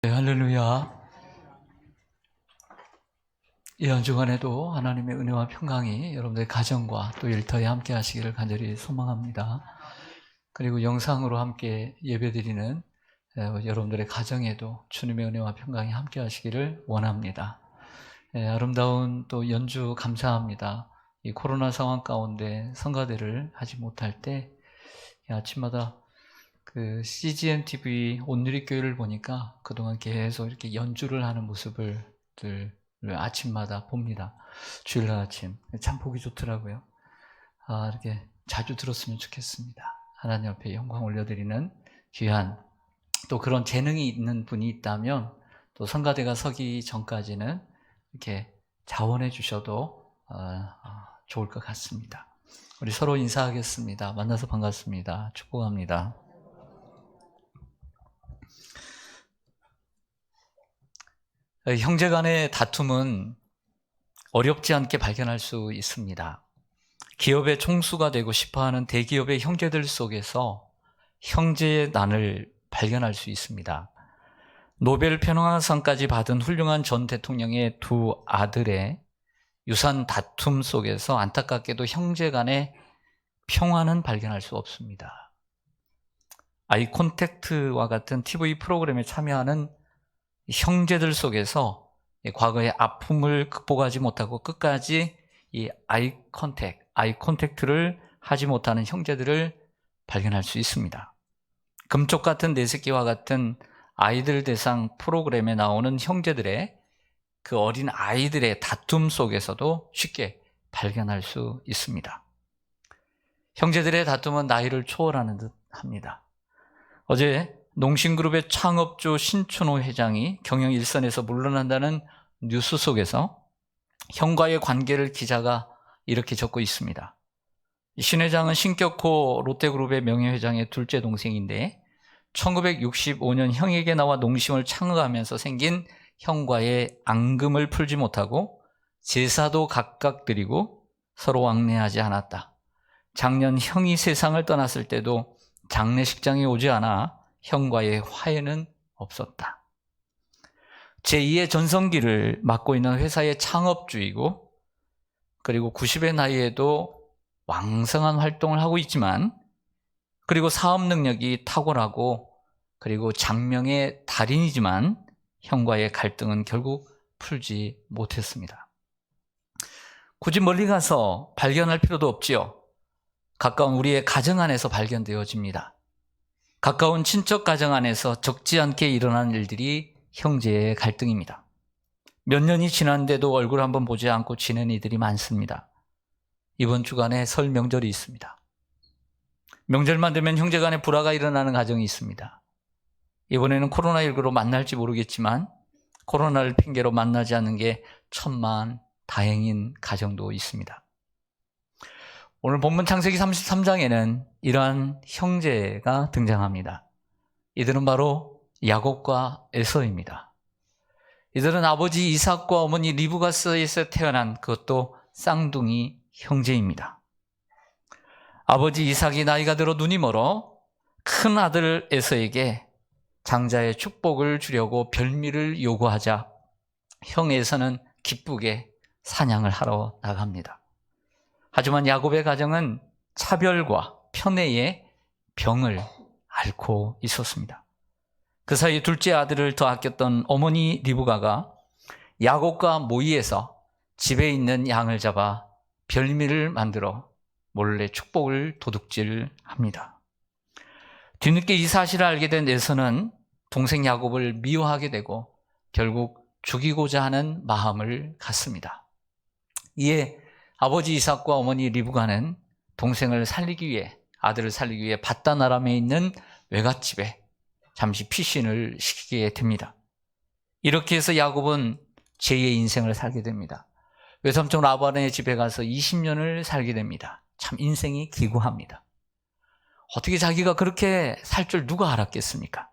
네, 할렐루야. 이 한 주간에도 하나님의 은혜와 평강이 여러분들의 가정과 또 일터에 함께 하시기를 간절히 소망합니다. 그리고 영상으로 함께 예배드리는 여러분들의 가정에도 주님의 은혜와 평강이 함께 하시기를 원합니다. 아름다운 또 연주 감사합니다. 이 코로나 상황 가운데 성가대를 하지 못할 때 아침마다 그 CGN TV 온누리교회를 보니까 그동안 계속 이렇게 연주를 하는 모습을 아침마다 봅니다. 주일날 아침. 참 보기 좋더라고요. 이렇게 자주 들었으면 좋겠습니다. 하나님 앞에 영광 올려드리는 귀한 또 그런 재능이 있는 분이 있다면 또 성가대가 서기 전까지는 이렇게 자원해 주셔도 좋을 것 같습니다. 우리 서로 인사하겠습니다. 만나서 반갑습니다. 축복합니다. 형제 간의 다툼은 어렵지 않게 발견할 수 있습니다. 기업의 총수가 되고 싶어하는 대기업의 형제들 속에서 형제의 난을 발견할 수 있습니다. 노벨 평화상까지 받은 훌륭한 전 대통령의 두 아들의 유산 다툼 속에서 안타깝게도 형제 간의 평화는 발견할 수 없습니다. 아이 콘택트와 같은 TV 프로그램에 참여하는 형제들 속에서 과거의 아픔을 극복하지 못하고 끝까지 이 아이 컨택트를 하지 못하는 형제들을 발견할 수 있습니다. 금쪽 같은 내 새끼와 같은 아이들 대상 프로그램에 나오는 형제들의 그 어린 아이들의 다툼 속에서도 쉽게 발견할 수 있습니다. 형제들의 다툼은 나이를 초월하는 듯 합니다. 어제 농심그룹의 창업주 신춘호 회장이 경영 일선에서 물러난다는 뉴스 속에서 형과의 관계를 기자가 이렇게 적고 있습니다. 신 회장은 신격호 롯데그룹의 명예회장의 둘째 동생인데 1965년 형에게 나와 농심을 창업하면서 생긴 형과의 앙금을 풀지 못하고 제사도 각각 드리고 서로 왕래하지 않았다. 작년 형이 세상을 떠났을 때도 장례식장에 오지 않아 형과의 화해는 없었다. 제2의 전성기를 맞고 있는 회사의 창업주이고 그리고 90의 나이에도 왕성한 활동을 하고 있지만 그리고 사업 능력이 탁월하고 그리고 장명의 달인이지만 형과의 갈등은 결국 풀지 못했습니다. 굳이 멀리 가서 발견할 필요도 없지요. 가까운 우리의 가정 안에서 발견되어집니다. 가까운 친척 가정 안에서 적지 않게 일어나는 일들이 형제의 갈등입니다. 몇 년이 지났는데도 얼굴 한번 보지 않고 지내는 이들이 많습니다. 이번 주간에 설 명절이 있습니다. 명절만 되면 형제 간에 불화가 일어나는 가정이 있습니다. 이번에는 코로나19로 만날지 모르겠지만 코로나를 핑계로 만나지 않는 게 천만 다행인 가정도 있습니다. 오늘 본문 창세기 33장에는 이러한 형제가 등장합니다. 이들은 바로 야곱과 에서입니다. 이들은 아버지 이삭과 어머니 리브가 사이에서 태어난 그것도 쌍둥이 형제입니다. 아버지 이삭이 나이가 들어 눈이 멀어 큰 아들 에서에게 장자의 축복을 주려고 별미를 요구하자 형 에서는 기쁘게 사냥을 하러 나갑니다. 하지만 야곱의 가정은 차별과 편애의 병을 앓고 있었습니다. 그 사이 둘째 아들을 더 아꼈던 어머니 리브가가 야곱과 모의해서 집에 있는 양을 잡아 별미를 만들어 몰래 축복을 도둑질합니다. 뒤늦게 이 사실을 알게 된 에서는 동생 야곱을 미워하게 되고 결국 죽이고자 하는 마음을 갖습니다. 이에 아버지 이삭과 어머니 리브가는 동생을 살리기 위해 아들을 살리기 위해 밧단 아람에 있는 외갓집에 잠시 피신을 시키게 됩니다. 이렇게 해서 야곱은 제2의 인생을 살게 됩니다. 외삼촌 라반의 집에 가서 20년을 살게 됩니다. 참 인생이 기구합니다. 어떻게 자기가 그렇게 살 줄 누가 알았겠습니까?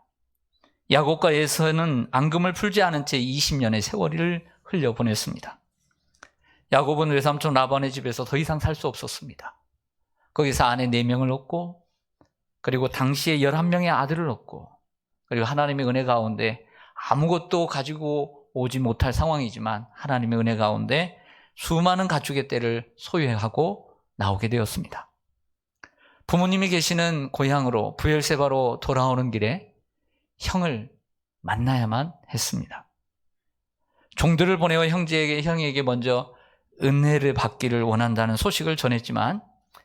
야곱과 에서는 앙금을 풀지 않은 채 20년의 세월을 흘려보냈습니다. 야곱은 외삼촌 라반의 집에서 더 이상 살 수 없었습니다. 거기서 아내 4명을 얻고 그리고 당시에 11명의 아들을 얻고 그리고 하나님의 은혜 가운데 아무것도 가지고 오지 못할 상황이지만 하나님의 은혜 가운데 수많은 가축의 떼를 소유하고 나오게 되었습니다. 부모님이 계시는 고향으로 브엘세바로 돌아오는 길에 형을 만나야만 했습니다. 종들을 보내어 형에게 먼저 은혜를 받기를 원한다는 소식을 전했지만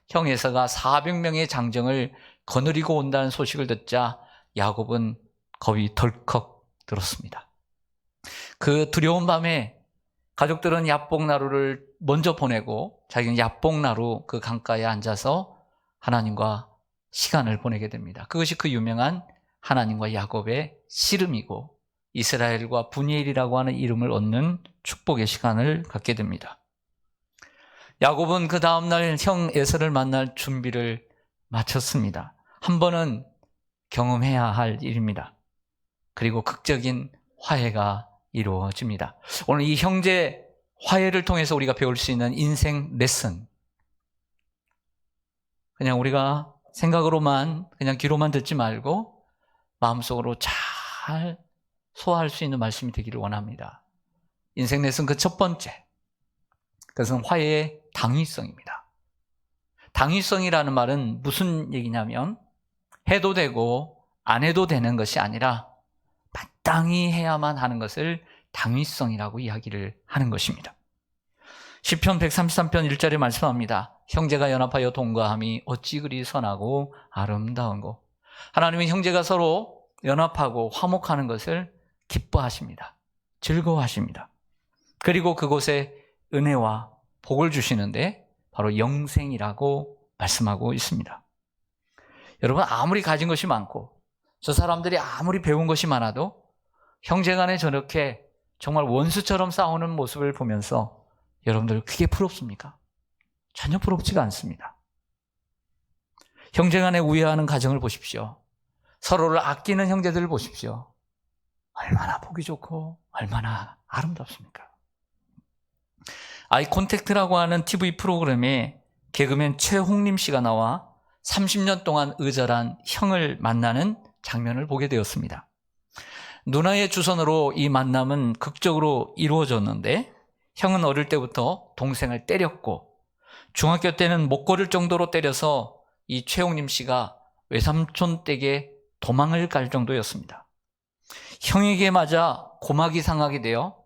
형 에서가 400명의 장정을 거느리고 온다는 소식을 듣자 야곱은 겁이 덜컥 들었습니다. 그 두려운 밤에 가족들은 야복나루를 먼저 보내고 자기는 야복나루 그 강가에 앉아서 하나님과 시간을 보내게 됩니다. 그것이 그 유명한 하나님과 야곱의 씨름이고 이스라엘과 분이엘이라고 하는 이름을 얻는 축복의 시간을 갖게 됩니다. 야곱은 그 다음날 형 에서를 만날 준비를 마쳤습니다. 한 번은 경험해야 할 일입니다. 그리고 극적인 화해가 이루어집니다. 오늘 이 형제 화해를 통해서 우리가 배울 수 있는 인생 레슨, 그냥 우리가 생각으로만 그냥 귀로만 듣지 말고 마음속으로 잘 소화할 수 있는 말씀이 되기를 원합니다. 인생 레슨 그 첫 번째, 그것은 화해의 당위성입니다. 당위성이라는 말은 무슨 얘기냐면 해도 되고 안 해도 되는 것이 아니라 마땅히 해야만 하는 것을 당위성이라고 이야기를 하는 것입니다. 시편 133편 1절에 말씀합니다. 형제가 연합하여 동거함이 어찌 그리 선하고 아름다운고. 하나님은 형제가 서로 연합하고 화목하는 것을 기뻐하십니다. 즐거워하십니다. 그리고 그곳에 은혜와 복을 주시는데 바로 영생이라고 말씀하고 있습니다. 여러분, 아무리 가진 것이 많고 저 사람들이 아무리 배운 것이 많아도 형제간에 저렇게 정말 원수처럼 싸우는 모습을 보면서 여러분들 그게 부럽습니까? 전혀 부럽지가 않습니다. 형제간에 우애하는 가정을 보십시오. 서로를 아끼는 형제들을 보십시오. 얼마나 보기 좋고 얼마나 아름답습니까? 아이 콘택트라고 하는 TV 프로그램에 개그맨 최홍림 씨가 나와 30년 동안 의절한 형을 만나는 장면을 보게 되었습니다. 누나의 주선으로 이 만남은 극적으로 이루어졌는데 형은 어릴 때부터 동생을 때렸고 중학교 때는 못 걸을 정도로 때려서 이 최홍림 씨가 외삼촌 댁에 도망을 갈 정도였습니다. 형에게 맞아 고막이 상하게 되어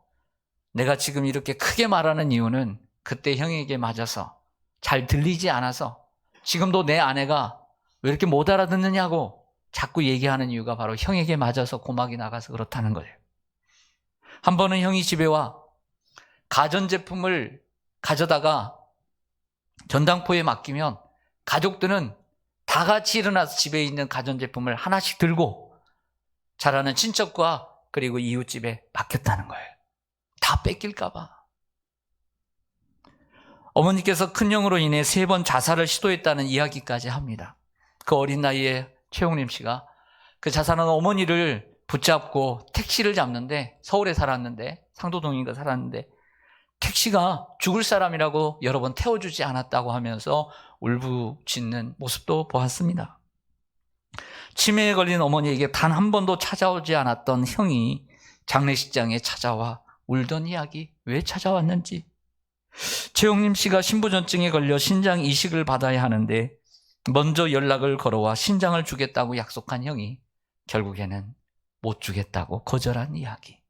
내가 지금 이렇게 크게 말하는 이유는 그때 형에게 맞아서 잘 들리지 않아서 지금도 내 아내가 왜 이렇게 못 알아듣느냐고 자꾸 얘기하는 이유가 바로 형에게 맞아서 고막이 나가서 그렇다는 거예요. 한 번은 형이 집에 와 가전제품을 가져다가 전당포에 맡기면 가족들은 다 같이 일어나서 집에 있는 가전제품을 하나씩 들고 잘하는 친척과 그리고 이웃집에 맡겼다는 거예요. 다 뺏길까 봐. 어머니께서 큰형으로 인해 3번 자살을 시도했다는 이야기까지 합니다. 그 어린 나이에 최홍림 씨가 그 자살한 어머니를 붙잡고 택시를 잡는데 서울에 살았는데 상도동인가 살았는데 택시가 죽을 사람이라고 여러 번 태워주지 않았다고 하면서 울부짖는 모습도 보았습니다. 치매에 걸린 어머니에게 단 한 번도 찾아오지 않았던 형이 장례식장에 찾아와 울던 이야기, 왜 찾아왔는지. 최홍림 씨가 신부전증에 걸려 신장 이식을 받아야 하는데 먼저 연락을 걸어와 신장을 주겠다고 약속한 형이 결국에는 못 주겠다고 거절한 이야기.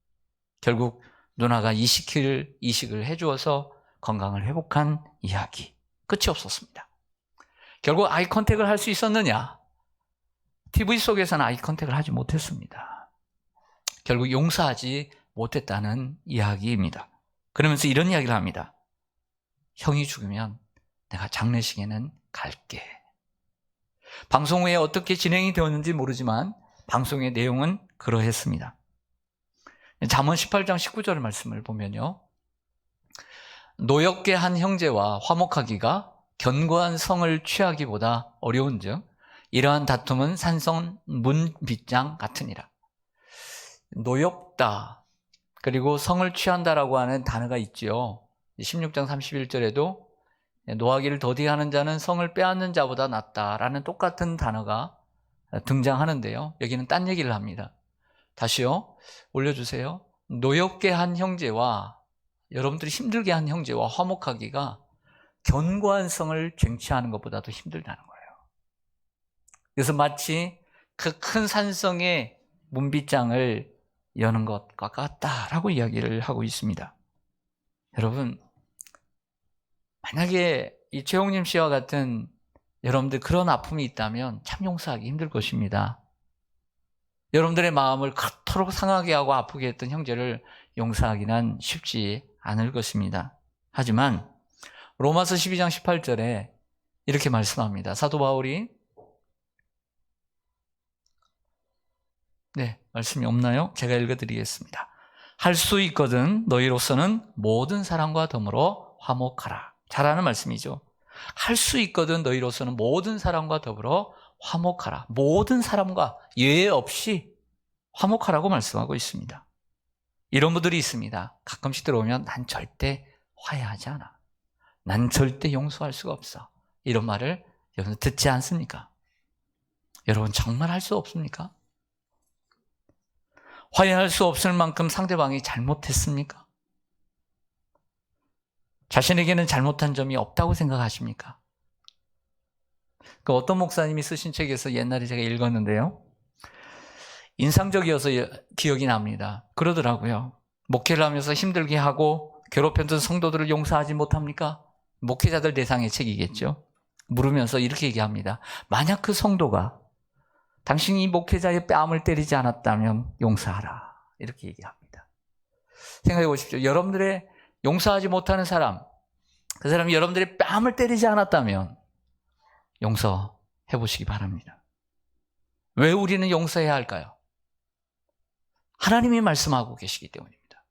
결국 누나가 이식을 해주어서 건강을 회복한 이야기. 끝이 없었습니다. 결국 아이 컨택을 할 수 있었느냐? TV 속에서는 아이 컨택을 하지 못했습니다. 결국 용서하지 못했다는 이야기입니다. 그러면서 이런 이야기를 합니다. 형이 죽으면 내가 장례식에는 갈게. 방송 후에 어떻게 진행이 되었는지 모르지만 방송의 내용은 그러했습니다. 잠언 18장 19절 말씀을 보면요. 노엽게 한 형제와 화목하기가 견고한 성을 취하기보다 어려운즉 이러한 다툼은 산성 문빗장 같으니라. 노엽다 그리고 성을 취한다라고 하는 단어가 있지요. 16장 31절에도 노하기를 더디하는 자는 성을 빼앗는 자보다 낫다라는 똑같은 단어가 등장하는데요. 여기는 딴 얘기를 합니다. 다시요. 올려주세요. 노엽게 한 형제와 여러분들이 힘들게 한 형제와 화목하기가 견고한 성을 쟁취하는 것보다도 힘들다는 거예요. 그래서 마치 그 큰 산성의 문빗장을 여는 것과 같다라고 이야기를 하고 있습니다. 여러분, 만약에 이 최홍님 씨와 같은 여러분들 그런 아픔이 있다면 참 용서하기 힘들 것입니다. 여러분들의 마음을 그토록 상하게 하고 아프게 했던 형제를 용서하기는 쉽지 않을 것입니다. 하지만 로마서 12장 18절에 이렇게 말씀합니다. 사도 바울이 말씀이 없나요? 제가 읽어드리겠습니다. 할 수 있거든 너희로서는 모든 사람과 더불어 화목하라. 잘하는 말씀이죠. 할 수 있거든 너희로서는 모든 사람과 더불어 화목하라. 모든 사람과 예외 없이 화목하라고 말씀하고 있습니다. 이런 분들이 있습니다. 가끔씩 들어오면 난 절대 화해하지 않아. 난 절대 용서할 수가 없어. 이런 말을 여러분 듣지 않습니까? 여러분 정말 할 수 없습니까? 화해할 수 없을 만큼 상대방이 잘못했습니까? 자신에게는 잘못한 점이 없다고 생각하십니까? 그 어떤 목사님이 쓰신 책에서 옛날에 제가 읽었는데요. 인상적이어서 기억이 납니다. 그러더라고요. 목회를 하면서 힘들게 하고 괴롭혔던 성도들을 용서하지 못합니까? 목회자들 대상의 책이겠죠. 물으면서 이렇게 얘기합니다. 만약 그 성도가 당신이 목회자의 뺨을 때리지 않았다면 용서하라. 이렇게 얘기합니다. 생각해 보십시오. 여러분들의 용서하지 못하는 사람, 그 사람이 여러분들의 뺨을 때리지 않았다면 용서해 보시기 바랍니다. 왜 우리는 용서해야 할까요? 하나님이 말씀하고 계시기 때문입니다.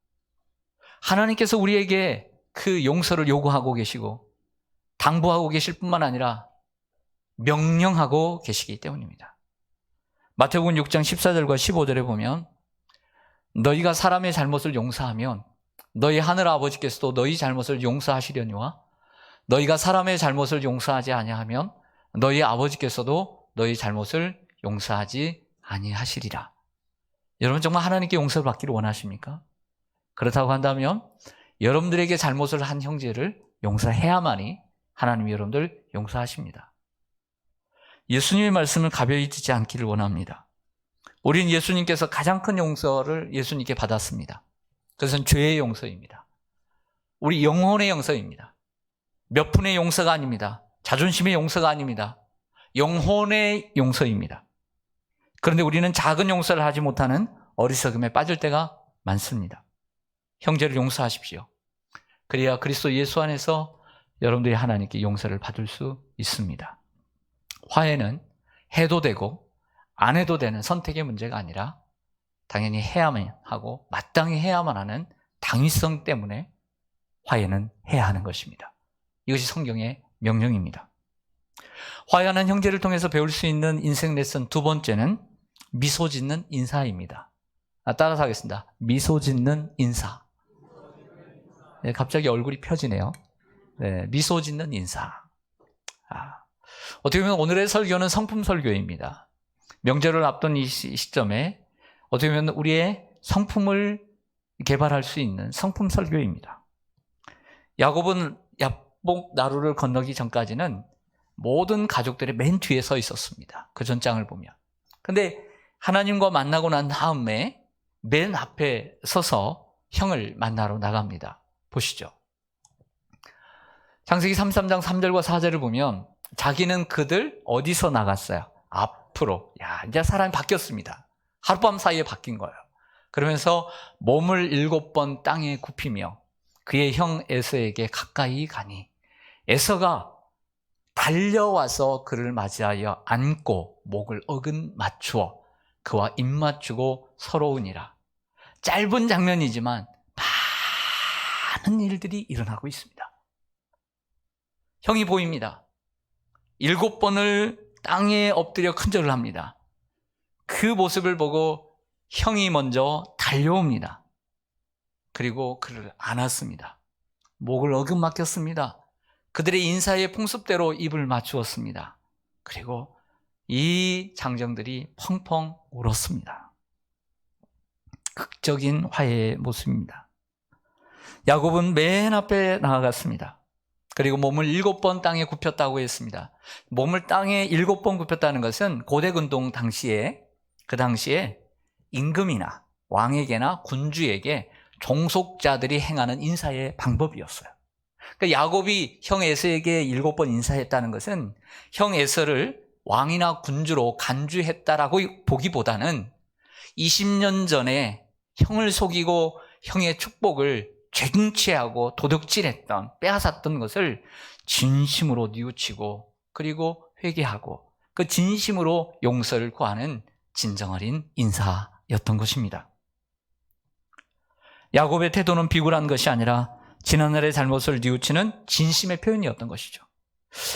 하나님께서 우리에게 그 용서를 요구하고 계시고 당부하고 계실 뿐만 아니라 명령하고 계시기 때문입니다. 마태복음 6장 14절과 15절에 보면 너희가 사람의 잘못을 용서하면 너희 하늘 아버지께서도 너희 잘못을 용서하시려니와 너희가 사람의 잘못을 용서하지 아니하면 너희 아버지께서도 너희 잘못을 용서하지 아니하시리라. 여러분 정말 하나님께 용서를 받기를 원하십니까? 그렇다고 한다면 여러분들에게 잘못을 한 형제를 용서해야만이 하나님이 여러분들 용서하십니다. 예수님의 말씀을 가벼이 듣지 않기를 원합니다. 우리는 예수님께서 가장 큰 용서를 예수님께 받았습니다. 그것은 죄의 용서입니다. 우리 영혼의 용서입니다. 몇 푼의 용서가 아닙니다. 자존심의 용서가 아닙니다. 영혼의 용서입니다. 그런데 우리는 작은 용서를 하지 못하는 어리석음에 빠질 때가 많습니다. 형제를 용서하십시오. 그래야 그리스도 예수 안에서 여러분들이 하나님께 용서를 받을 수 있습니다. 화해는 해도 되고 안 해도 되는 선택의 문제가 아니라 당연히 해야만 하고 마땅히 해야만 하는 당위성 때문에 화해는 해야 하는 것입니다. 이것이 성경의 명령입니다. 화해하는 형제를 통해서 배울 수 있는 인생 레슨 두 번째는 미소 짓는 인사입니다. 따라서 하겠습니다. 미소 짓는 인사. 네, 갑자기 얼굴이 펴지네요. 네, 미소 짓는 인사. 어떻게 보면 오늘의 설교는 성품 설교입니다. 명절을 앞둔 이 시점에 어떻게 보면 우리의 성품을 개발할 수 있는 성품 설교입니다. 야곱은 야복 나루를 건너기 전까지는 모든 가족들의 맨 뒤에 서 있었습니다. 그 전장을 보면. 근데 하나님과 만나고 난 다음에 맨 앞에 서서 형을 만나러 나갑니다. 보시죠. 창세기 33장 3절과 4절을 보면 자기는 그들 어디서 나갔어요? 앞으로. 이제 사람이 바뀌었습니다. 하룻밤 사이에 바뀐 거예요. 그러면서 몸을 7번 땅에 굽히며 그의 형 에서에게 가까이 가니 에서가 달려와서 그를 맞이하여 안고 목을 어근 맞추어 그와 입 맞추고 서러우니라. 짧은 장면이지만 많은 일들이 일어나고 있습니다. 형이 보입니다. 7번을 땅에 엎드려 큰절을 합니다. 그 모습을 보고 형이 먼저 달려옵니다. 그리고 그를 안았습니다. 목을 어긋 맡겼습니다. 그들의 인사의 풍습대로 입을 맞추었습니다. 그리고 이 장정들이 펑펑 울었습니다. 극적인 화해의 모습입니다. 야곱은 맨 앞에 나아갔습니다. 그리고 몸을 7번 땅에 굽혔다고 했습니다. 몸을 땅에 7번 굽혔다는 것은 고대 근동 당시에, 그 당시에 임금이나 왕에게나 군주에게 종속자들이 행하는 인사의 방법이었어요. 그러니까 야곱이 형 에서에게 7번 인사했다는 것은 형 에서를 왕이나 군주로 간주했다라고 보기보다는 20년 전에 형을 속이고 형의 축복을 쟁취하고 도둑질했던, 빼앗았던 것을 진심으로 뉘우치고 그리고 회개하고 그 진심으로 용서를 구하는 진정어린 인사였던 것입니다. 야곱의 태도는 비굴한 것이 아니라 지난날의 잘못을 뉘우치는 진심의 표현이었던 것이죠.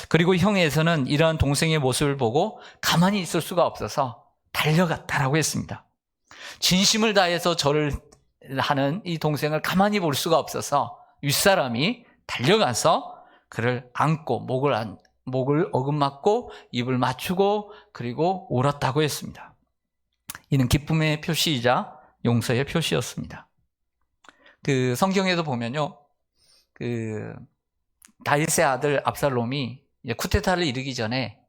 그리고 형에서는 이러한 동생의 모습을 보고 가만히 있을 수가 없어서 달려갔다라고 했습니다. 진심을 다해서 저를 하는 이 동생을 가만히 볼 수가 없어서 윗사람이 달려가서 그를 안고 목을 어긋맞고 입을 맞추고 그리고 울었다고 했습니다. 이는 기쁨의 표시이자 용서의 표시였습니다. 그 성경에도 보면요, 그 다윗의 아들 압살롬이 이제 쿠데타를 이루기 전에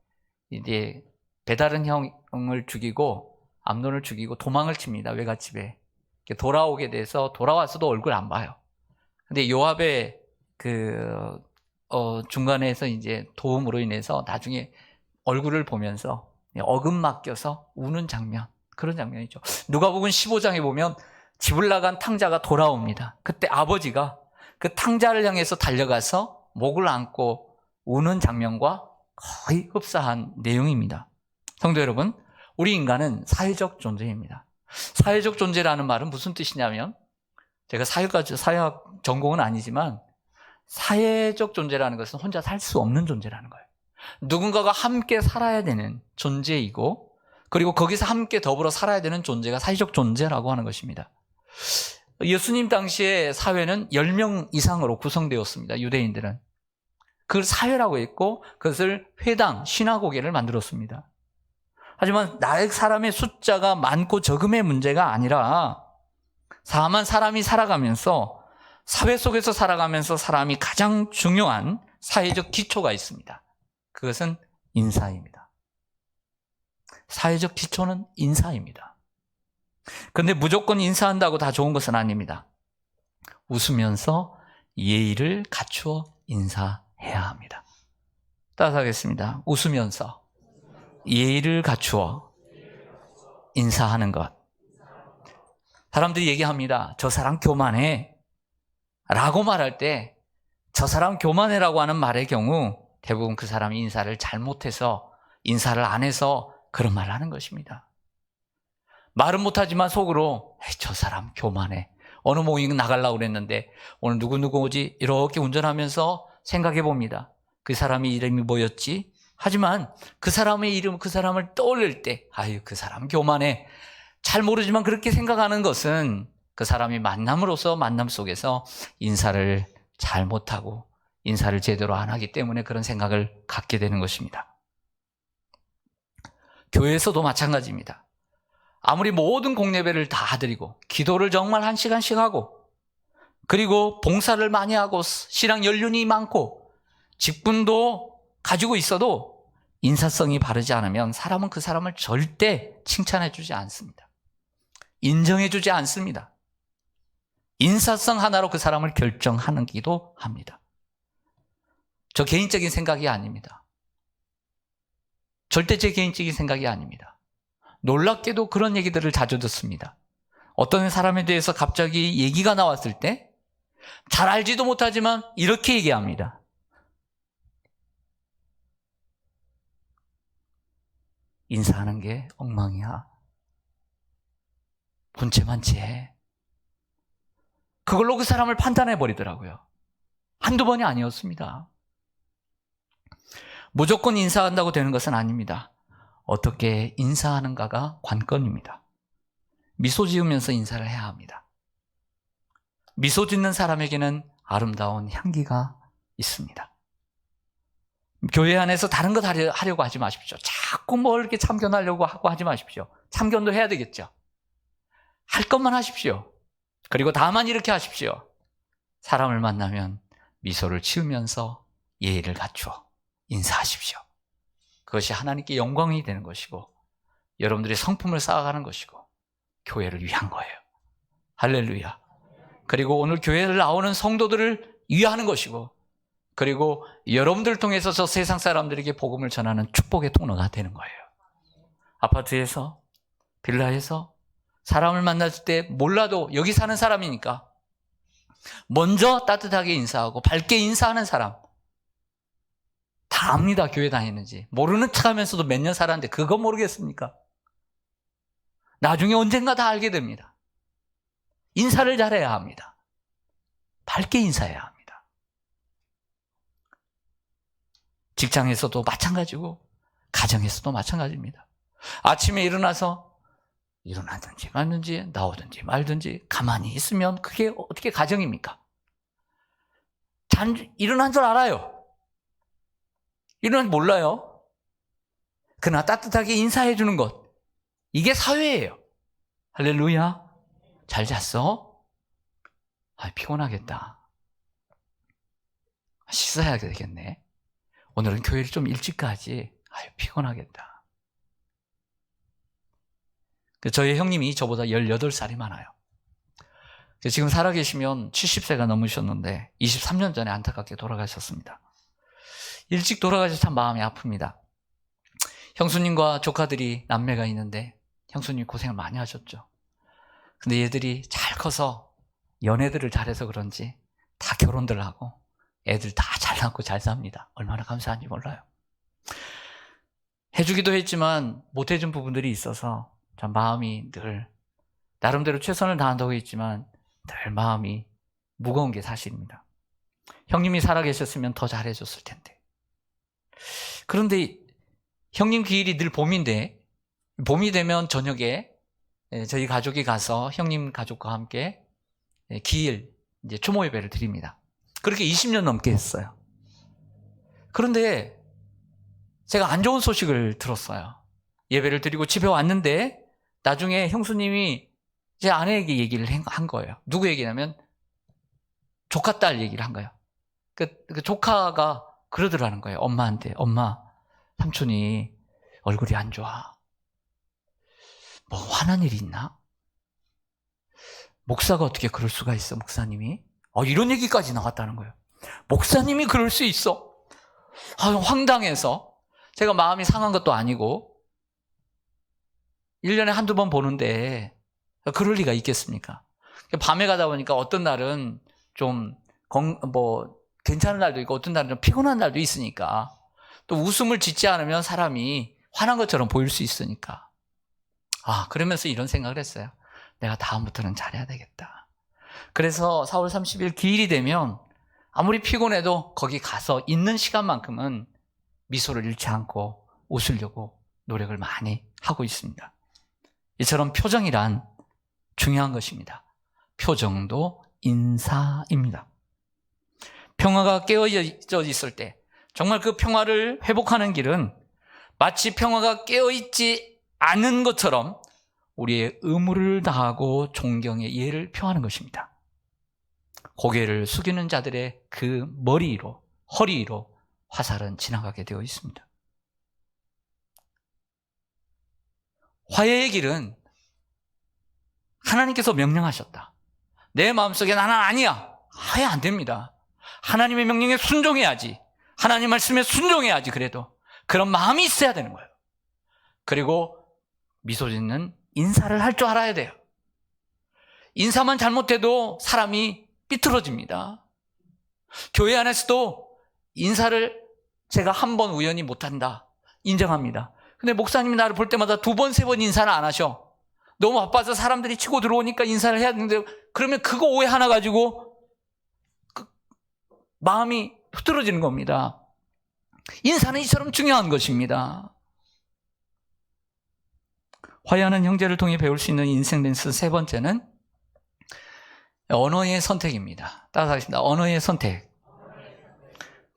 이제 베다른 형을 죽이고 암논을 죽이고 도망을 칩니다. 외갓집에 돌아오게 돼서 돌아와서도 얼굴 안 봐요. 근데 요압의 중간에서 이제 도움으로 인해서 나중에 얼굴을 보면서 어금맡겨서 우는 장면, 그런 장면이죠. 누가복음 15장에 보면 집을 나간 탕자가 돌아옵니다. 그때 아버지가 그 탕자를 향해서 달려가서 목을 안고 우는 장면과 거의 흡사한 내용입니다. 성도 여러분, 우리 인간은 사회적 존재입니다. 사회적 존재라는 말은 무슨 뜻이냐면, 제가 사회학 전공은 아니지만 사회적 존재라는 것은 혼자 살 수 없는 존재라는 거예요. 누군가가 함께 살아야 되는 존재이고, 그리고 거기서 함께 더불어 살아야 되는 존재가 사회적 존재라고 하는 것입니다. 예수님 당시에 사회는 10명 이상으로 구성되었습니다. 유대인들은. 그걸 사회라고 했고 그것을 회당, 시나고게를 만들었습니다. 하지만 나의 사람의 숫자가 많고 적음의 문제가 아니라 다만 사람이 살아가면서, 사회 속에서 살아가면서 사람이 가장 중요한 사회적 기초가 있습니다. 그것은 인사입니다. 사회적 기초는 인사입니다. 그런데 무조건 인사한다고 다 좋은 것은 아닙니다. 웃으면서 예의를 갖추어 인사해야 합니다. 따라하겠습니다. 웃으면서 예의를 갖추어 인사하는 것. 사람들이 얘기합니다. 저 사람 교만해 라고 말할 때, 저 사람 교만해라고 하는 말의 경우 대부분 그 사람이 인사를 잘못해서, 인사를 안 해서 그런 말을 하는 것입니다. 말은 못하지만 속으로 저 사람 교만해, 어느 모임 나가려고 그랬는데 오늘 누구누구 오지? 이렇게 운전하면서 생각해 봅니다. 그 사람이 이름이 뭐였지? 하지만 그 사람의 이름, 그 사람을 떠올릴 때 아유 그 사람 교만해, 잘 모르지만 그렇게 생각하는 것은 그 사람이 만남으로서 만남 속에서 인사를 잘못하고 인사를 제대로 안 하기 때문에 그런 생각을 갖게 되는 것입니다. 교회에서도 마찬가지입니다. 아무리 모든 공예배를 다 드리고 기도를 정말 1시간씩 하고 그리고 봉사를 많이 하고 신앙 연륜이 많고 직분도 가지고 있어도 인사성이 바르지 않으면 사람은 그 사람을 절대 칭찬해 주지 않습니다. 인정해 주지 않습니다. 인사성 하나로 그 사람을 결정하기도 합니다. 저 개인적인 생각이 아닙니다. 절대 제 개인적인 생각이 아닙니다. 놀랍게도 그런 얘기들을 자주 듣습니다. 어떤 사람에 대해서 갑자기 얘기가 나왔을 때 잘 알지도 못하지만 이렇게 얘기합니다. 인사하는 게 엉망이야. 군체만치해. 그걸로 그 사람을 판단해 버리더라고요. 한두 번이 아니었습니다. 무조건 인사한다고 되는 것은 아닙니다. 어떻게 인사하는가가 관건입니다. 미소 지으면서 인사를 해야 합니다. 미소 짓는 사람에게는 아름다운 향기가 있습니다. 교회 안에서 다른 것 하려고 하지 마십시오. 자꾸 뭘 이렇게 참견하려고 하고 하지 마십시오. 참견도 해야 되겠죠. 할 것만 하십시오. 그리고 다만 이렇게 하십시오. 사람을 만나면 미소를 지으면서 예의를 갖추어 인사하십시오. 그것이 하나님께 영광이 되는 것이고 여러분들이 성품을 쌓아가는 것이고 교회를 위한 거예요. 할렐루야. 그리고 오늘 교회를 나오는 성도들을 위하는 것이고 그리고 여러분들을 통해서 저 세상 사람들에게 복음을 전하는 축복의 통로가 되는 거예요. 아파트에서 빌라에서 사람을 만났을 때 몰라도 여기 사는 사람이니까 먼저 따뜻하게 인사하고 밝게 인사하는 사람 다 압니다. 교회 다니는지. 모르는 척하면서도 몇 년 살았는데 그거 모르겠습니까? 나중에 언젠가 다 알게 됩니다. 인사를 잘해야 합니다. 밝게 인사해야 합니다. 직장에서도 마찬가지고 가정에서도 마찬가지입니다. 아침에 일어나든지 말든지 나오든지 말든지 가만히 있으면 그게 어떻게 가정입니까? 일어난 줄 알아요. 일어난 줄 몰라요. 그러나 따뜻하게 인사해 주는 것, 이게 사회예요. 할렐루야. 잘 잤어? 피곤하겠다. 씻어야 되겠네. 오늘은 교회를 좀 일찍 가지. 피곤하겠다. 저희 형님이 저보다 18살이 많아요. 지금 살아계시면 70세가 넘으셨는데 23년 전에 안타깝게 돌아가셨습니다. 일찍 돌아가셔서 참 마음이 아픕니다. 형수님과 조카들이 남매가 있는데 형수님 고생을 많이 하셨죠. 근데 얘들이 잘 커서 연애들을 잘해서 그런지 다 결혼들 하고 애들 다 잘 낳고 잘 삽니다. 얼마나 감사한지 몰라요. 해주기도 했지만 못해준 부분들이 있어서 참 마음이 늘 나름대로 최선을 다한다고 했지만 늘 마음이 무거운 게 사실입니다. 형님이 살아계셨으면 더 잘해줬을 텐데. 그런데 형님 기일이 늘 봄인데 봄이 되면 저녁에 저희 가족이 가서 형님 가족과 함께 기일 이제 초모 예배를 드립니다. 그렇게 20년 넘게 했어요. 그런데 제가 안 좋은 소식을 들었어요. 예배를 드리고 집에 왔는데 나중에 형수님이 제 아내에게 얘기를 한 거예요. 누구 얘기냐면 조카딸 얘기를 한 거예요. 그 조카가 그러더라는 거예요. 엄마한테. 엄마, 삼촌이 얼굴이 안 좋아. 뭐 화난 일이 있나? 목사가 어떻게 그럴 수가 있어, 목사님이? 이런 얘기까지 나왔다는 거예요. 목사님이 그럴 수 있어? 황당해서 제가 마음이 상한 것도 아니고 1년에 한두 번 보는데 그럴 리가 있겠습니까? 밤에 가다 보니까 어떤 날은 좀 괜찮은 날도 있고 어떤 날은 좀 피곤한 날도 있으니까 또 웃음을 짓지 않으면 사람이 화난 것처럼 보일 수 있으니까 그러면서 이런 생각을 했어요. 내가 다음부터는 잘해야 되겠다. 그래서 4월 30일 기일이 되면 아무리 피곤해도 거기 가서 있는 시간만큼은 미소를 잃지 않고 웃으려고 노력을 많이 하고 있습니다. 이처럼 표정이란 중요한 것입니다. 표정도 인사입니다. 평화가 깨어져 있을 때 정말 그 평화를 회복하는 길은 마치 평화가 깨어있지 않은 것처럼 우리의 의무를 다하고 존경의 예를 표하는 것입니다. 고개를 숙이는 자들의 그 머리로, 허리로 화살은 지나가게 되어 있습니다. 화해의 길은 하나님께서 명령하셨다. 내 마음속에 나는 아니야. 화해 안 됩니다. 하나님의 명령에 순종해야지. 하나님 말씀에 순종해야지. 그래도 그런 마음이 있어야 되는 거예요. 그리고 미소 짓는 인사를 할 줄 알아야 돼요. 인사만 잘못해도 사람이 삐뚤어집니다. 교회 안에서도 인사를 제가 한 번 우연히 못한다. 인정합니다. 근데 목사님이 나를 볼 때마다 2번, 3번 인사를 안 하셔. 너무 바빠서 사람들이 치고 들어오니까 인사를 해야 되는데 그러면 그거 오해 하나 가지고 마음이 흐트러지는 겁니다. 인사는 이처럼 중요한 것입니다. 화해하는 형제를 통해 배울 수 있는 인생 댄스 세 번째는 언어의 선택입니다. 따라하겠습니다. 언어의 선택.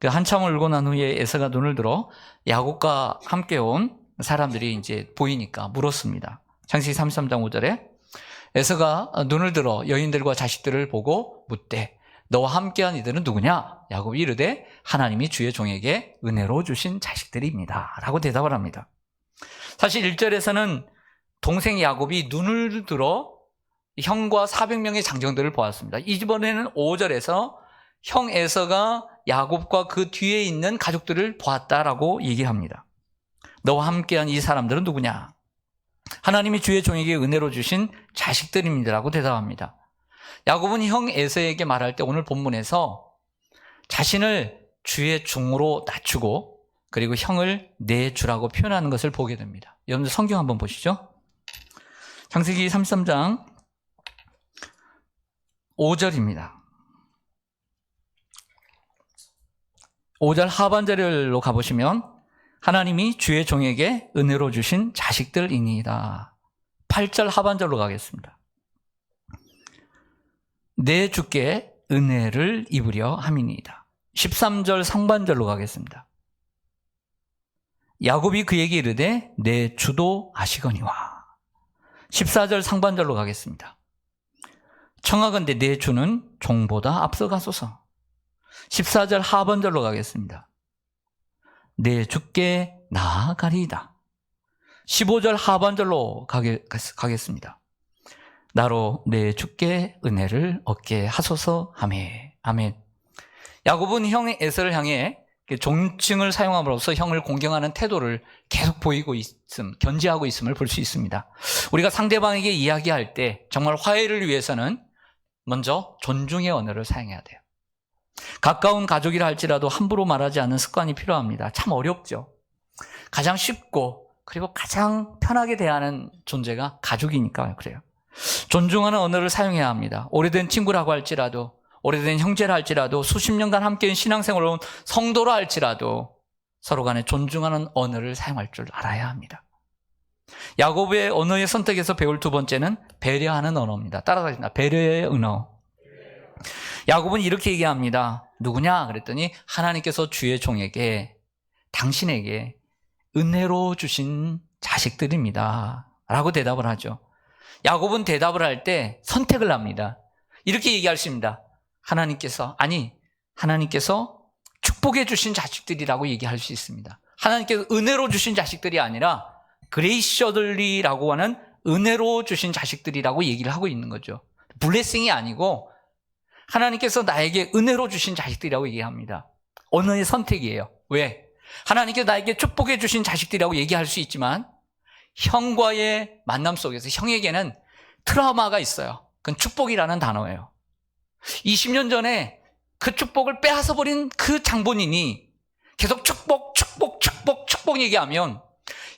한참을 울고 난 후에 에서가 눈을 들어 야곱과 함께 온 사람들이 이제 보이니까 물었습니다. 창세기 33장 5절에 에서가 눈을 들어 여인들과 자식들을 보고 묻되 너와 함께한 이들은 누구냐? 야곱이 이르되 하나님이 주의 종에게 은혜로 주신 자식들입니다 라고 대답을 합니다. 사실 1절에서는 동생 야곱이 눈을 들어 형과 400명의 장정들을 보았습니다. 이번에는 5절에서 형 에서가 야곱과 그 뒤에 있는 가족들을 보았다라고 얘기합니다. 너와 함께한 이 사람들은 누구냐? 하나님이 주의 종에게 은혜로 주신 자식들입니다라고 대답합니다. 야곱은 형 에서에게 말할 때 오늘 본문에서 자신을 주의 종으로 낮추고 그리고 형을 내 주라고 표현하는 것을 보게 됩니다. 여러분들 성경 한번 보시죠. 창세기 33장 5절입니다. 5절 하반절로 가보시면 하나님이 주의 종에게 은혜로 주신 자식들이니이다. 8절 하반절로 가겠습니다. 내 주께 은혜를 입으려 함이니이다. 13절 상반절로 가겠습니다. 야곱이 그에게 이르되 내 주도 아시거니와. 14절 상반절로 가겠습니다. 청하건대 내 주는 종보다 앞서가소서. 14절 하반절로 가겠습니다. 내 주께 나아가리이다. 15절 하반절로 가겠습니다. 나로 내 주께 은혜를 얻게 하소서 하매. 아멘. 야곱은 형 에서를 향해 존칭을 사용함으로써 형을 공경하는 태도를 계속 보이고 있음, 견지하고 있음을 볼 수 있습니다. 우리가 상대방에게 이야기할 때 정말 화해를 위해서는 먼저 존중의 언어를 사용해야 돼요. 가까운 가족이라 할지라도 함부로 말하지 않는 습관이 필요합니다. 참 어렵죠. 가장 쉽고 그리고 가장 편하게 대하는 존재가 가족이니까 그래요. 존중하는 언어를 사용해야 합니다. 오래된 친구라고 할지라도, 오래된 형제라 할지라도, 수십 년간 함께한 신앙생활을 온 성도라 할지라도 서로 간에 존중하는 언어를 사용할 줄 알아야 합니다. 야곱의 언어의 선택에서 배울 두 번째는 배려하는 언어입니다. 따라가겠습니다. 배려의 언어. 야곱은 이렇게 얘기합니다. 누구냐? 그랬더니 하나님께서 주의 종에게, 당신에게 은혜로 주신 자식들입니다 라고 대답을 하죠. 야곱은 대답을 할 때 선택을 합니다. 이렇게 얘기할 수 있습니다. 하나님께서 축복해 주신 자식들이라고 얘기할 수 있습니다. 하나님께서 은혜로 주신 자식들이 아니라 그레이셔들리라고 하는 은혜로 주신 자식들이라고 얘기를 하고 있는 거죠. 블레싱이 아니고 하나님께서 나에게 은혜로 주신 자식들이라고 얘기합니다. 언어의 선택이에요. 왜? 하나님께서 나에게 축복해 주신 자식들이라고 얘기할 수 있지만 형과의 만남 속에서 형에게는 트라우마가 있어요. 그건 축복이라는 단어예요. 20년 전에 그 축복을 빼앗아버린 그 장본인이 계속 축복 얘기하면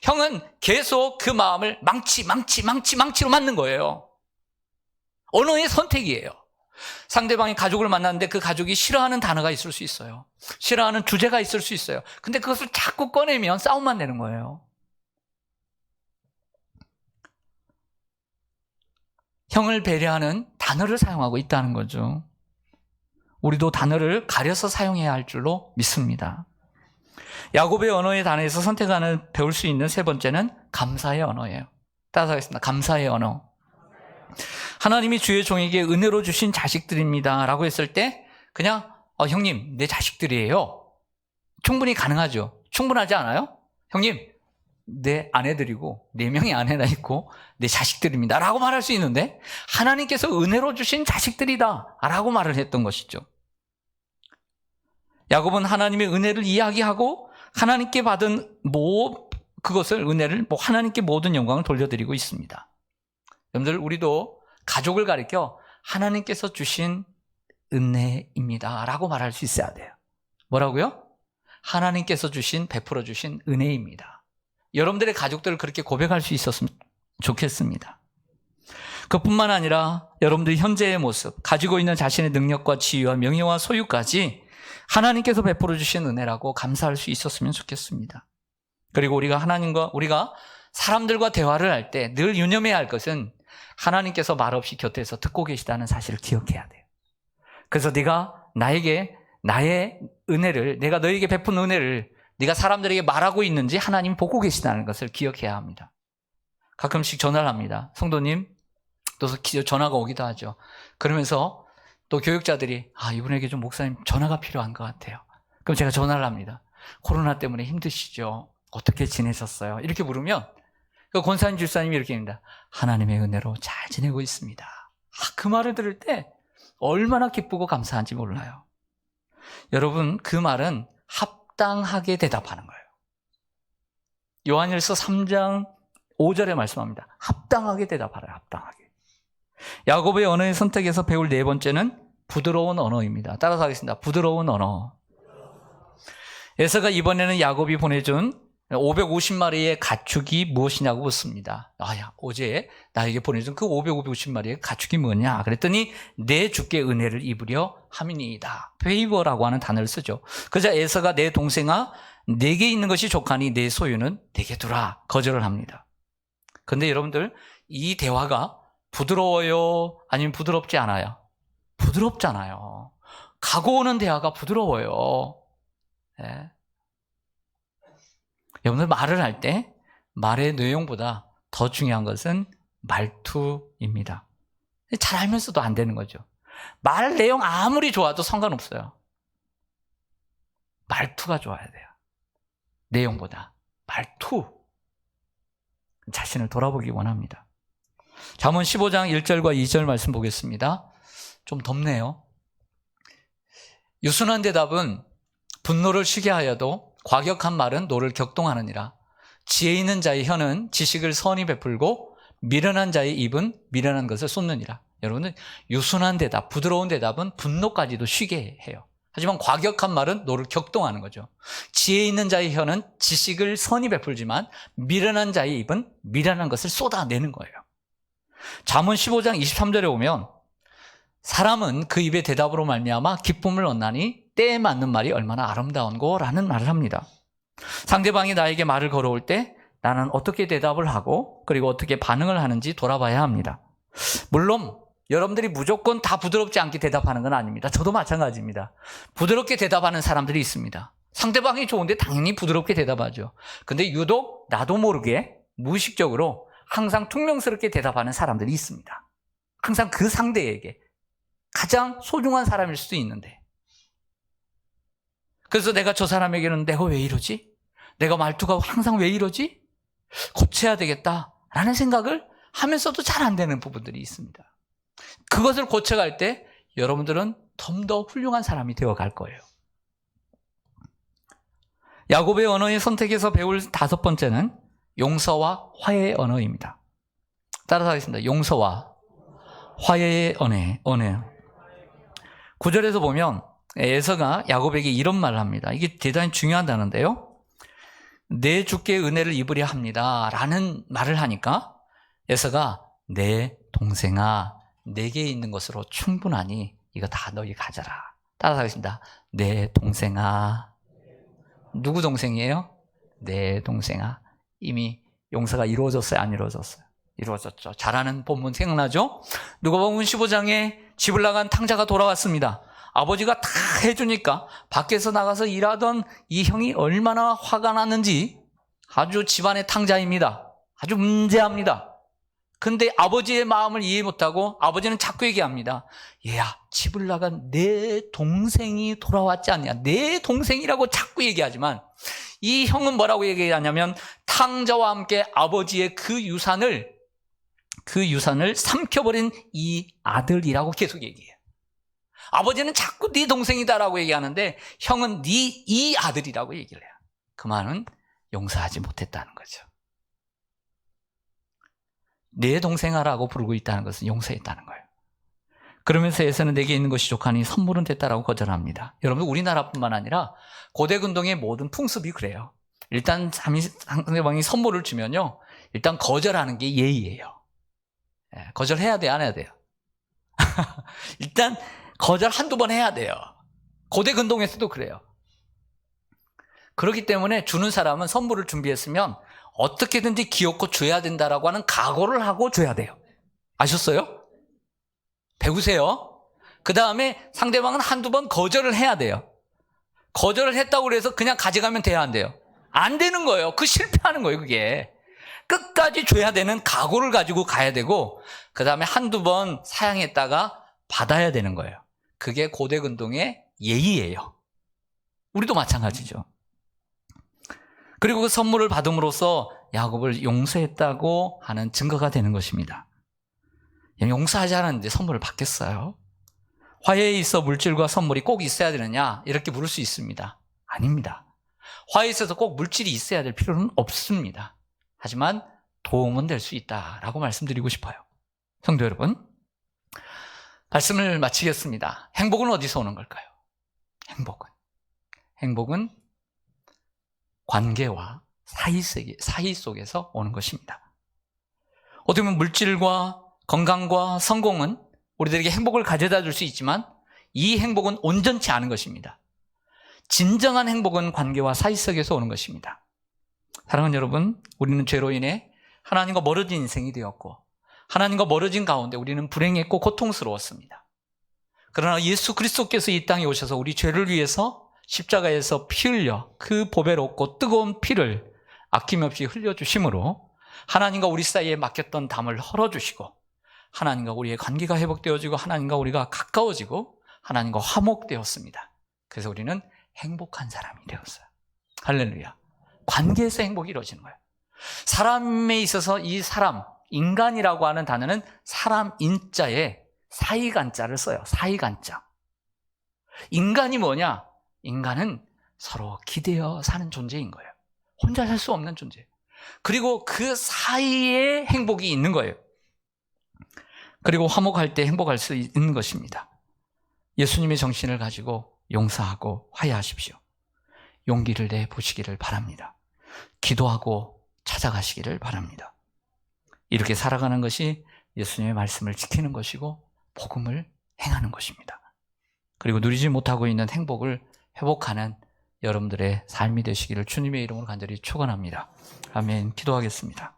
형은 계속 그 마음을 망치로 맞는 거예요. 언어의 선택이에요. 상대방이 가족을 만났는데 그 가족이 싫어하는 단어가 있을 수 있어요. 싫어하는 주제가 있을 수 있어요. 근데 그것을 자꾸 꺼내면 싸움만 되는 거예요. 형을 배려하는 단어를 사용하고 있다는 거죠. 우리도 단어를 가려서 사용해야 할 줄로 믿습니다. 야곱의 언어의 단어에서 선택하는 배울 수 있는 세 번째는 감사의 언어예요. 따라하겠습니다. 감사의 언어. 하나님이 주의 종에게 은혜로 주신 자식들입니다 라고 했을 때 그냥 형님 내 자식들이에요. 충분히 가능하죠. 충분하지 않아요? 형님 내 아내들이고 4명의 아내나 있고 내 자식들입니다 라고 말할 수 있는데 하나님께서 은혜로 주신 자식들이다 라고 말을 했던 것이죠. 야곱은 하나님의 은혜를 이야기하고 하나님께 받은 그것을 은혜를 하나님께 모든 영광을 돌려드리고 있습니다. 여러분들 우리도 가족을 가리켜 하나님께서 주신 은혜입니다 라고 말할 수 있어야 돼요. 뭐라고요? 하나님께서 베풀어 주신 은혜입니다. 여러분들의 가족들을 그렇게 고백할 수 있었으면 좋겠습니다. 그뿐만 아니라 여러분들이 현재의 모습, 가지고 있는 자신의 능력과 지위와 명예와 소유까지 하나님께서 베풀어 주신 은혜라고 감사할 수 있었으면 좋겠습니다. 그리고 우리가 사람들과 대화를 할 때 늘 유념해야 할 것은 하나님께서 말없이 곁에서 듣고 계시다는 사실을 기억해야 돼요. 그래서 네가 나의 은혜를, 내가 너에게 베푼 은혜를 네가 사람들에게 말하고 있는지 하나님 보고 계시다는 것을 기억해야 합니다. 가끔씩 전화를 합니다. 성도님, 또 전화가 오기도 하죠. 그러면서 또 교육자들이 이분에게 좀 목사님 전화가 필요한 것 같아요. 그럼 제가 전화를 합니다. 코로나 때문에 힘드시죠? 어떻게 지내셨어요? 이렇게 물으면 그 권사님 집사님이 이렇게 합니다. 하나님의 은혜로 잘 지내고 있습니다. 그 말을 들을 때 얼마나 기쁘고 감사한지 몰라요. 여러분, 그 말은 합당하게 대답하는 거예요. 요한일서 3장 5절에 말씀합니다. 합당하게 대답하라. 합당하게. 야곱의 언어의 선택에서 배울 네 번째는 부드러운 언어입니다. 따라서 하겠습니다. 부드러운 언어. 에서가 이번에는 야곱이 보내준 550마리의 가축이 무엇이냐고 묻습니다. 어제 나에게 보내준 그 550마리의 가축이 뭐냐? 그랬더니 내 주께 은혜를 입으려 함이니이다. 페이버라고 하는 단어를 쓰죠. 그러자 에서가 내 동생아 내게 있는 것이 족하니 내 소유는 내게 두라. 거절을 합니다. 그런데 여러분들 이 대화가 부드러워요? 아니면 부드럽지 않아요? 부드럽잖아요. 가고 오는 대화가 부드러워요. 네. 여러분들 말을 할 때 말의 내용보다 더 중요한 것은 말투입니다. 잘 알면서도 안 되는 거죠. 말 내용 아무리 좋아도 상관없어요. 말투가 좋아야 돼요. 내용보다 말투. 자신을 돌아보기 원합니다. 잠언 15장 1절과 2절 말씀 보겠습니다. 좀 덥네요. 유순한 대답은 분노를 쉬게 하여도 과격한 말은 노를 격동하느니라. 지혜 있는 자의 혀는 지식을 선히 베풀고 미련한 자의 입은 미련한 것을 쏟느니라. 여러분은 유순한 대답, 부드러운 대답은 분노까지도 쉬게 해요. 하지만 과격한 말은 노를 격동하는 거죠. 지혜 있는 자의 혀는 지식을 선히 베풀지만 미련한 자의 입은 미련한 것을 쏟아내는 거예요. 잠언 15장 23절에 오면 사람은 그 입의 대답으로 말미암아 기쁨을 얻나니 때에 맞는 말이 얼마나 아름다운고 라는 말을 합니다. 상대방이 나에게 말을 걸어올 때 나는 어떻게 대답을 하고 그리고 어떻게 반응을 하는지 돌아봐야 합니다. 물론 여러분들이 무조건 다 부드럽지 않게 대답하는 건 아닙니다. 저도 마찬가지입니다. 부드럽게 대답하는 사람들이 있습니다. 상대방이 좋은데 당연히 부드럽게 대답하죠. 근데 유독 나도 모르게 무의식적으로 항상 퉁명스럽게 대답하는 사람들이 있습니다. 항상 그 상대에게 가장 소중한 사람일 수도 있는데, 그래서 내가 저 사람에게는 내가 왜 이러지? 내가 말투가 항상 왜 이러지? 고쳐야 되겠다라는 생각을 하면서도 잘 안 되는 부분들이 있습니다. 그것을 고쳐갈 때 여러분들은 좀 더 훌륭한 사람이 되어갈 거예요. 야곱의 언어의 선택에서 배울 다섯 번째는 용서와 화해의 언어입니다. 따라서 하겠습니다. 용서와 화해의 언어. 9절에서 보면 에서가 야곱에게 이런 말을 합니다. 이게 대단히 중요한 단어인데요. 내 주께 은혜를 입으려 합니다 라는 말을 하니까 에서가 내 동생아 내게 있는 것으로 충분하니 이거 다 너희 가져라. 따라서 하겠습니다. 내 동생아. 누구 동생이에요? 내 동생아. 이미 용서가 이루어졌어요? 안 이루어졌어요? 이루어졌죠. 잘하는 본문 생각나죠? 누가복음 15장에 집을 나간 탕자가 돌아왔습니다. 아버지가 다 해주니까 밖에서 나가서 일하던 이 형이 얼마나 화가 났는지 아주 집안의 탕자입니다. 아주 문제합니다. 근데 아버지의 마음을 이해 못하고 아버지는 자꾸 얘기합니다. 얘야, 집을 나간 내 동생이 돌아왔지 않냐. 내 동생이라고 자꾸 얘기하지만 이 형은 뭐라고 얘기하냐면 탕자와 함께 아버지의 그 유산을 삼켜버린 이 아들이라고 계속 얘기해요. 아버지는 자꾸 네 동생이다라고 얘기하는데 형은 네 이 아들이라고 얘기를 해요. 그 말은 용서하지 못했다는 거죠. 내 동생아라고 부르고 있다는 것은 용서했다는 거예요. 그러면서 에서는 내게 있는 것이 족하니 선물은 됐다라고 거절합니다. 여러분, 우리나라뿐만 아니라 고대 근동의 모든 풍습이 그래요. 일단 상대방이 선물을 주면요, 일단 거절하는 게 예의예요. 거절해야 돼요, 안 해야 돼요? 일단 거절 한두 번 해야 돼요. 고대 근동에서도 그래요. 그렇기 때문에 주는 사람은 선물을 준비했으면 어떻게든지 기어코 줘야 된다라고 하는 각오를 하고 줘야 돼요. 아셨어요? 배우세요. 그 다음에 상대방은 한두 번 거절을 해야 돼요. 거절을 했다고 해서 그냥 가져가면 돼야 안 돼요? 안 되는 거예요. 그 실패하는 거예요, 그게. 끝까지 줘야 되는 각오를 가지고 가야 되고, 그 다음에 한두 번 사양했다가 받아야 되는 거예요. 그게 고대 근동의 예의예요. 우리도 마찬가지죠. 그리고 그 선물을 받음으로써 야곱을 용서했다고 하는 증거가 되는 것입니다. 용서하지 않았는데 선물을 받겠어요? 화해에 있어 물질과 선물이 꼭 있어야 되느냐? 이렇게 물을 수 있습니다. 아닙니다. 화해에 있어서 꼭 물질이 있어야 될 필요는 없습니다. 하지만 도움은 될 수 있다라고 말씀드리고 싶어요. 성도 여러분, 말씀을 마치겠습니다. 행복은 어디서 오는 걸까요? 행복은 관계와 사이 속에서 오는 것입니다. 어떻게 보면 물질과 건강과 성공은 우리들에게 행복을 가져다 줄 수 있지만 이 행복은 온전치 않은 것입니다. 진정한 행복은 관계와 사이 속에서 오는 것입니다. 사랑하는 여러분, 우리는 죄로 인해 하나님과 멀어진 인생이 되었고 하나님과 멀어진 가운데 우리는 불행했고 고통스러웠습니다. 그러나 예수 그리스도께서 이 땅에 오셔서 우리 죄를 위해서 십자가에서 피 흘려 그 보배롭고 뜨거운 피를 아낌없이 흘려주심으로 하나님과 우리 사이에 막혔던 담을 헐어주시고 하나님과 우리의 관계가 회복되어지고 하나님과 우리가 가까워지고 하나님과 화목되었습니다. 그래서 우리는 행복한 사람이 되었어요. 할렐루야. 관계에서 행복이 이루어지는 거예요. 사람에 있어서 이 사람, 인간이라고 하는 단어는 사람 인자에 사이간자를 써요. 사이간자. 인간이 뭐냐? 인간은 서로 기대어 사는 존재인 거예요. 혼자 살 수 없는 존재. 그리고 그 사이에 행복이 있는 거예요. 그리고 화목할 때 행복할 수 있는 것입니다. 예수님의 정신을 가지고 용서하고 화해하십시오. 용기를 내보시기를 바랍니다. 기도하고 찾아가시기를 바랍니다. 이렇게 살아가는 것이 예수님의 말씀을 지키는 것이고 복음을 행하는 것입니다. 그리고 누리지 못하고 있는 행복을 회복하는 여러분들의 삶이 되시기를 주님의 이름으로 간절히 축원합니다. 아멘. 기도하겠습니다.